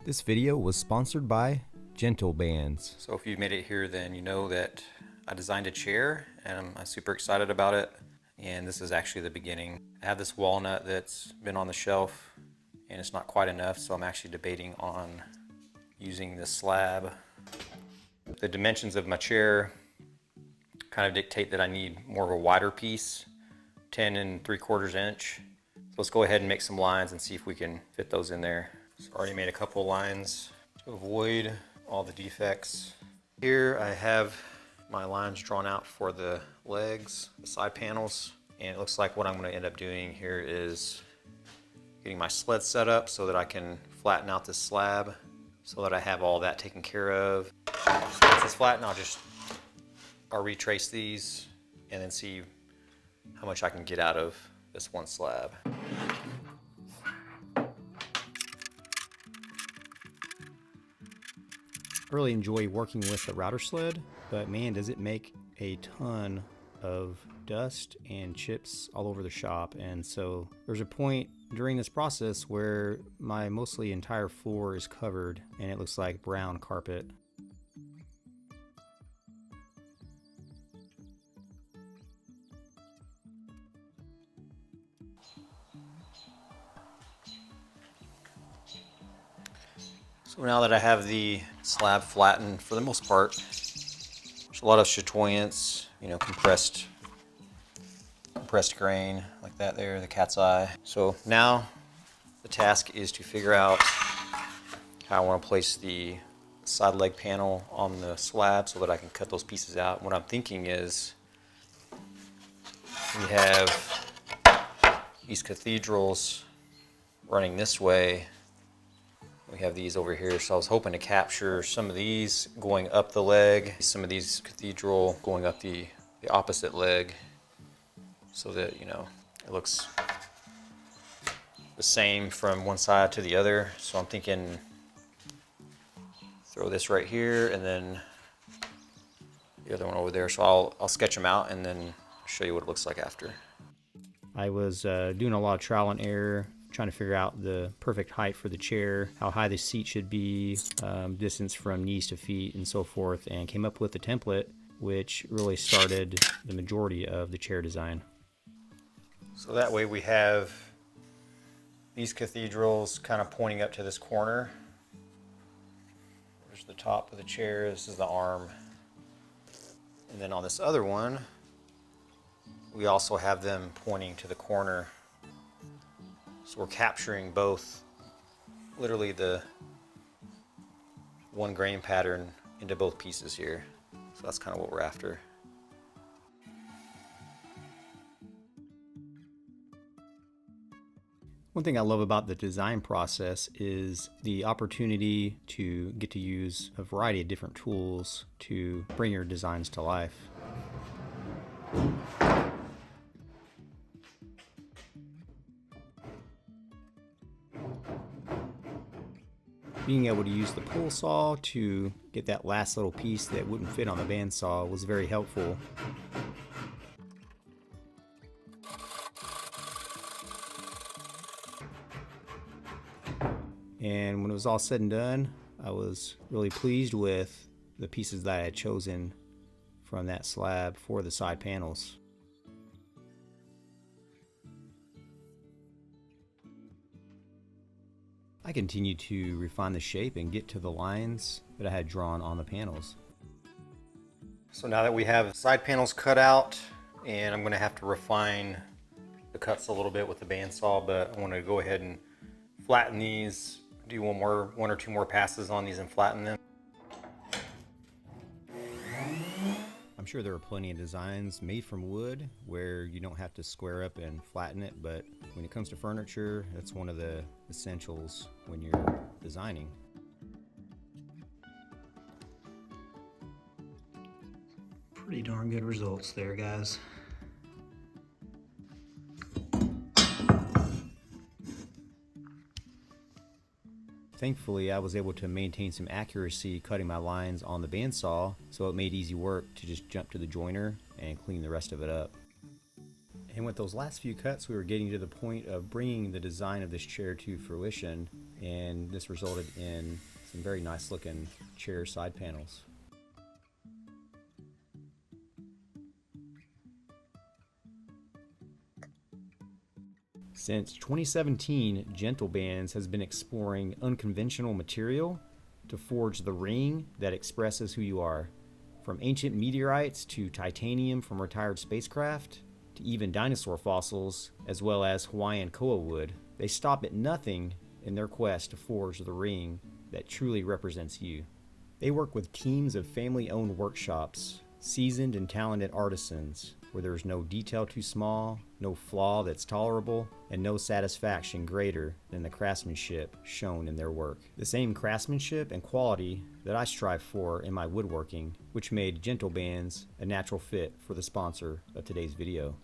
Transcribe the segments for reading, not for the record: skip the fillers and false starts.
This video was sponsored by Gentle Bands. So if you've made it here, then you know that I designed a chair and I'm super excited about it. And this is actually the beginning. I have this walnut that's been on the shelf and it's not quite enough, so I'm actually debating on using this slab. The dimensions of my chair kind of dictate that I need more of a wider piece, 10 3/4 inch. So let's go ahead and make some lines and see if we can fit those in there. So I already made a couple lines to avoid all the defects. Here I have my lines drawn out for the legs, the side panels, and it looks like what I'm going to end up doing here is getting my sled set up so that I can flatten out this slab so that I have all that taken care of. So once it's flattened, I'll retrace these and then see how much I can get out of this one slab. I really enjoy working with the router sled, but man, does it make a ton of dust and chips all over the shop. And so there's a point during this process where my mostly entire floor is covered and it looks like brown carpet. So now that I have the slab flattened, for the most part, there's a lot of chatoyance, compressed grain like that there, the cat's eye. So now the task is to figure out how I want to place the side leg panel on the slab so that I can cut those pieces out. What I'm thinking is we have these cathedrals running this way. We have these over here, so I was hoping to capture some of these going up the leg, some of these cathedral going up the opposite leg, so that, it looks the same from one side to the other. So I'm thinking throw this right here and then the other one over there. So I'll sketch them out and then show you what it looks like after. I was doing a lot of trial and error, trying to figure out the perfect height for the chair, how high the seat should be, distance from knees to feet, and so forth, and came up with a template which really started the majority of the chair design. So that way we have these cathedrals kind of pointing up to this corner. There's the top of the chair, this is the arm. And then on this other one, we also have them pointing to the corner. So we're capturing both, literally the one grain pattern into both pieces here. So that's kind of what we're after. One thing I love about the design process is the opportunity to get to use a variety of different tools to bring your designs to life. Being able to use the pull saw to get that last little piece that wouldn't fit on the bandsaw was very helpful. And when it was all said and done, I was really pleased with the pieces that I had chosen from that slab for the side panels. I continued to refine the shape and get to the lines that I had drawn on the panels. So now that we have side panels cut out, and I'm going to have to refine the cuts a little bit with the bandsaw, but I want to go ahead and flatten these, do one or two more passes on these and flatten them. I'm sure there are plenty of designs made from wood where you don't have to square up and flatten it, but when it comes to furniture, that's one of the essentials when you're designing. Pretty darn good results there, guys. Thankfully, I was able to maintain some accuracy cutting my lines on the bandsaw, so it made easy work to just jump to the joiner and clean the rest of it up. And with those last few cuts, we were getting to the point of bringing the design of this chair to fruition. and this resulted in some very nice looking chair side panels. Since 2017, Gentle Bands has been exploring unconventional material to forge the ring that expresses who you are. From ancient meteorites to titanium from retired spacecraft, to even dinosaur fossils, as well as Hawaiian koa wood, they stop at nothing in their quest to forge the ring that truly represents you. They work with teams of family-owned workshops, seasoned and talented artisans, where there is no detail too small, no flaw that's tolerable, and no satisfaction greater than the craftsmanship shown in their work. The same craftsmanship and quality that I strive for in my woodworking, which made Gentle Bands a natural fit for the sponsor of today's video.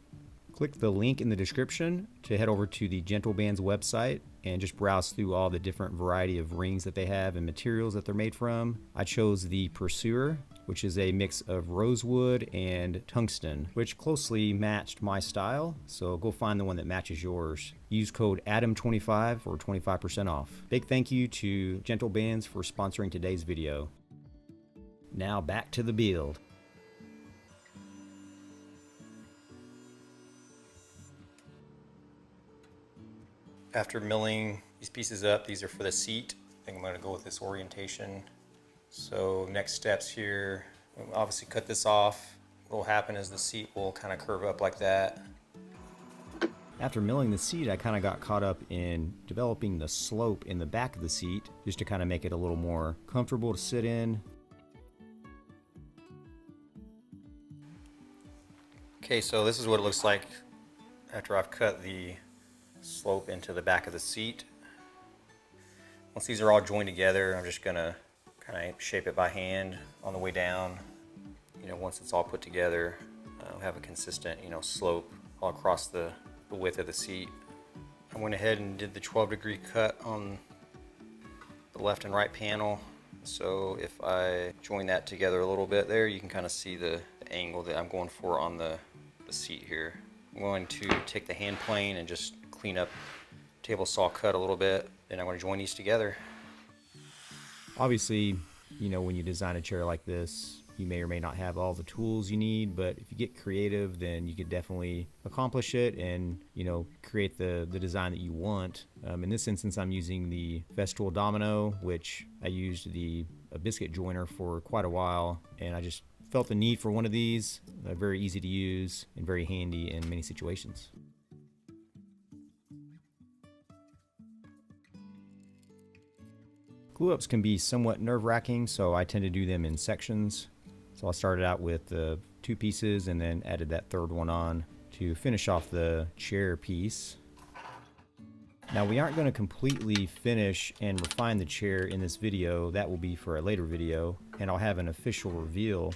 Click the link in the description to head over to the Gentle Bands website and just browse through all the different variety of rings that they have and materials that they're made from. I chose the Pursuer, which is a mix of rosewood and tungsten, which closely matched my style, so go find the one that matches yours. Use code ADAM25 for 25% off. Big thank you to Gentle Bands for sponsoring today's video. Now back to the build. After milling these pieces up, these are for the seat. I think I'm going to go with this orientation. So next steps here, obviously cut this off. What will happen is the seat will kind of curve up like that. After milling the seat, I kind of got caught up in developing the slope in the back of the seat just to kind of make it a little more comfortable to sit in. Okay, so this is what it looks like after I've cut the slope into the back of the seat. Once these are all joined together, I'm just gonna kind of shape it by hand on the way down. You know, once it's all put together, I'll have a consistent, slope all across the width of the seat. I went ahead and did the 12-degree cut on the left and right panel. So if I join that together a little bit there, you can kind of see the angle that I'm going for on the seat here. I'm going to take the hand plane and just clean up table saw cut a little bit. Then I'm going to join these together. Obviously, when you design a chair like this, you may or may not have all the tools you need, but if you get creative, then you could definitely accomplish it and, create the design that you want. In this instance, I'm using the Festool Domino, which I used a biscuit joiner for quite a while, and I just felt the need for one of these. Very easy to use and very handy in many situations. Glue-ups can be somewhat nerve-wracking, so I tend to do them in sections. So I started out with the 2 pieces and then added that third one on to finish off the chair piece. Now we aren't going to completely finish and refine the chair in this video. That will be for a later video, and I'll have an official reveal.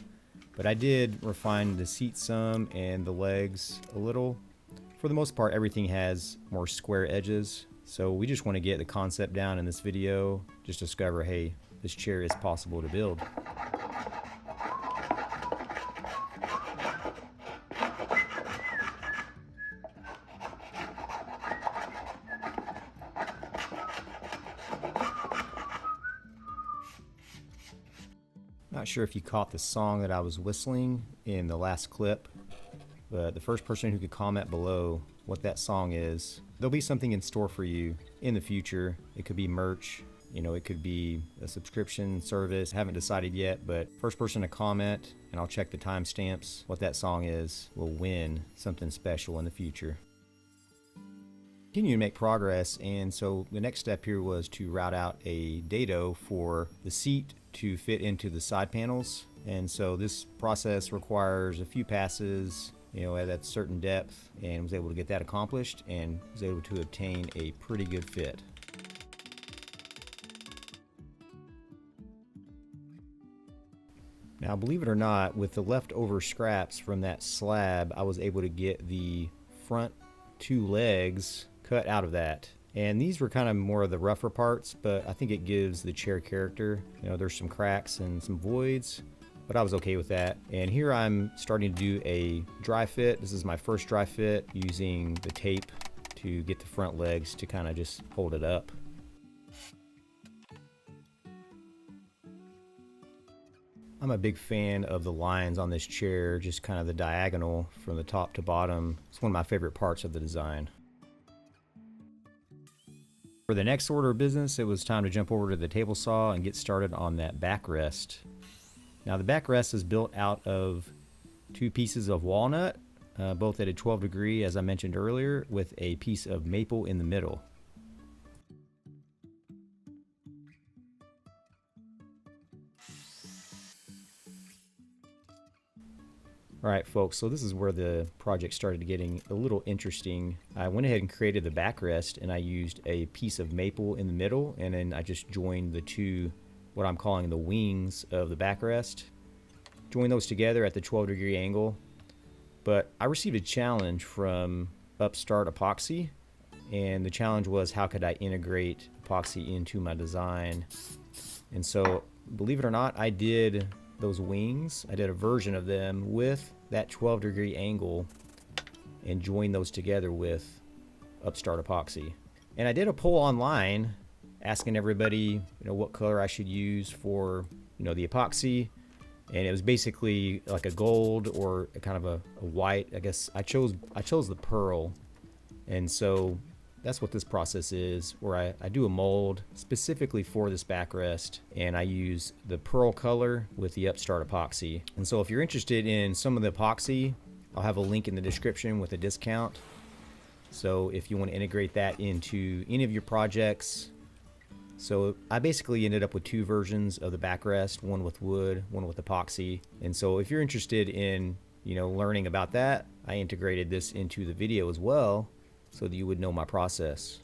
But I did refine the seat some and the legs a little. For the most part, everything has more square edges. So we just want to get the concept down in this video, just discover, hey, this chair is possible to build. Not sure if you caught the song that I was whistling in the last clip, but the first person who could comment below what that song is, there'll be something in store for you in the future. It could be merch, it could be a subscription service. I haven't decided yet, but first person to comment, and I'll check the timestamps, what that song is, will win something special in the future. Continue to make progress, and so the next step here was to route out a dado for the seat to fit into the side panels. And so this process requires a few passes, at that certain depth, and was able to get that accomplished and was able to obtain a pretty good fit. Now, believe it or not, with the leftover scraps from that slab, I was able to get the front 2 legs cut out of that. And these were kind of more of the rougher parts, but I think it gives the chair character. There's some cracks and some voids, but I was okay with that. And here I'm starting to do a dry fit. This is my first dry fit, using the tape to get the front legs to kind of just hold it up. I'm a big fan of the lines on this chair, just kind of the diagonal from the top to bottom. It's one of my favorite parts of the design. For the next order of business, it was time to jump over to the table saw and get started on that backrest. Now the backrest is built out of 2 pieces of walnut, both at a 12 degree, as I mentioned earlier, with a piece of maple in the middle. Alright folks, so this is where the project started getting a little interesting. I went ahead and created the backrest, and I used a piece of maple in the middle, and then I just joined the 2, what I'm calling the wings of the backrest. Join those together at the 12-degree angle. But I received a challenge from Upstart Epoxy, and the challenge was how could I integrate epoxy into my design. And so, believe it or not, I did those wings. I did a version of them with that 12-degree angle and joined those together with Upstart Epoxy. And I did a poll online asking everybody, what color I should use for, the epoxy. And it was basically like a gold or a kind of a white. I guess I chose the pearl. And so that's what this process is, where I do a mold specifically for this backrest, and I use the pearl color with the Upstart Epoxy. And so if you're interested in some of the epoxy, I'll have a link in the description with a discount. So if you want to integrate that into any of your projects. So I basically ended up with 2 versions of the backrest, one with wood, one with epoxy. And so if you're interested in, learning about that, I integrated this into the video as well, so that you would know my process.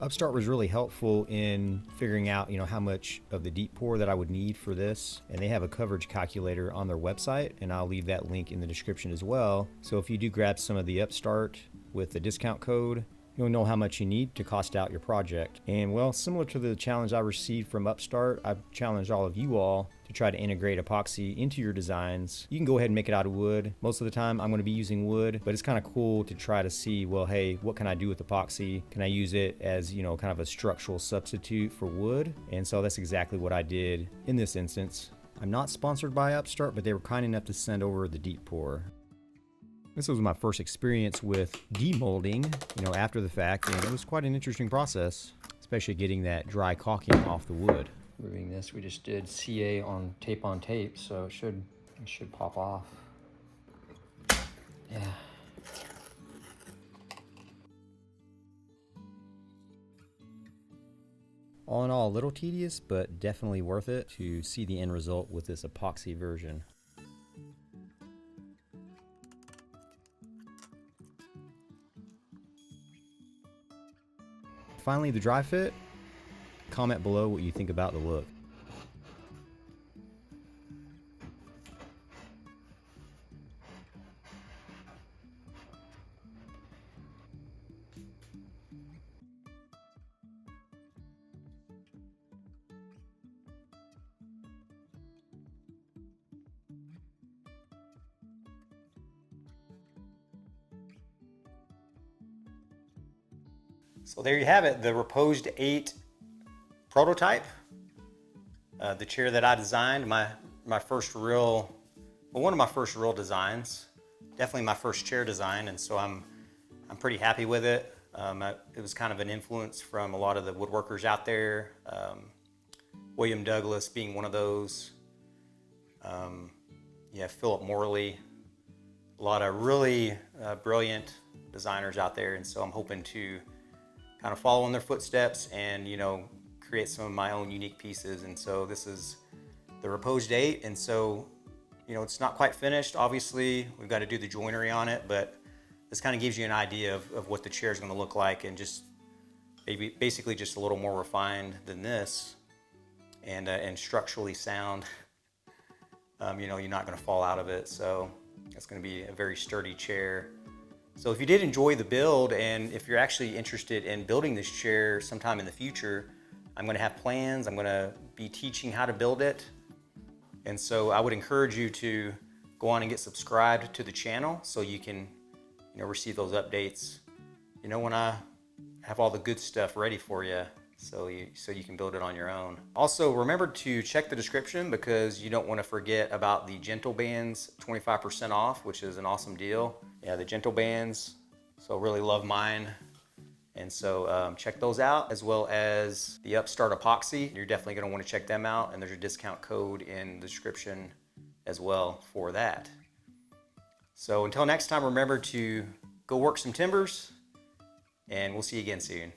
Upstart was really helpful in figuring out, how much of the deep pour that I would need for this. And they have a coverage calculator on their website, and I'll leave that link in the description as well. So if you do grab some of the Upstart with the discount code, you'll know how much you need to cost out your project. And well, similar to the challenge I received from Upstart, I've challenged all of you all to try to integrate epoxy into your designs. You can go ahead and make it out of wood. Most of the time I'm going to be using wood, but it's kind of cool to try to see, well, hey, what can I do with epoxy? Can I use it as, kind of a structural substitute for wood? And so that's exactly what I did in this instance. I'm not sponsored by Upstart, but they were kind enough to send over the deep pour. This was my first experience with demolding, after the fact, and it was quite an interesting process, especially getting that dry caulking off the wood. Moving this, we just did CA on tape, so it should pop off. Yeah. All in all, a little tedious, but definitely worth it to see the end result with this epoxy version. Finally, the dry fit. Comment below what you think about the look. So there you have it, the Reposed 8 prototype. The chair that I designed, my first real, well, one of my first real designs, definitely my first chair design, and so I'm pretty happy with it. It was kind of an influence from a lot of the woodworkers out there, William Douglas being one of those. Yeah, Philip Morley, a lot of really brilliant designers out there, and so I'm hoping to kind of follow in their footsteps and, create some of my own unique pieces. And so this is the Reposed 8, and so, it's not quite finished. Obviously, we've got to do the joinery on it, but this kind of gives you an idea of what the chair is going to look like, and just basically just a little more refined than this, and structurally sound. You're not going to fall out of it, so it's going to be a very sturdy chair. So if you did enjoy the build, and if you're actually interested in building this chair sometime in the future, I'm going to have plans. I'm going to be teaching how to build it. And so I would encourage you to go on and get subscribed to the channel so you can, receive those updates, when I have all the good stuff ready for you. so you can build it on your own. Also, remember to check the description because you don't want to forget about the Gentle Bands 25% off, which is an awesome deal. Yeah, the Gentle Bands. So really love mine. And so check those out, as well as the Upstart Epoxy. You're definitely going to want to check them out, and there's a discount code in the description as well for that. So until next time, remember to go work some timbers, and we'll see you again soon.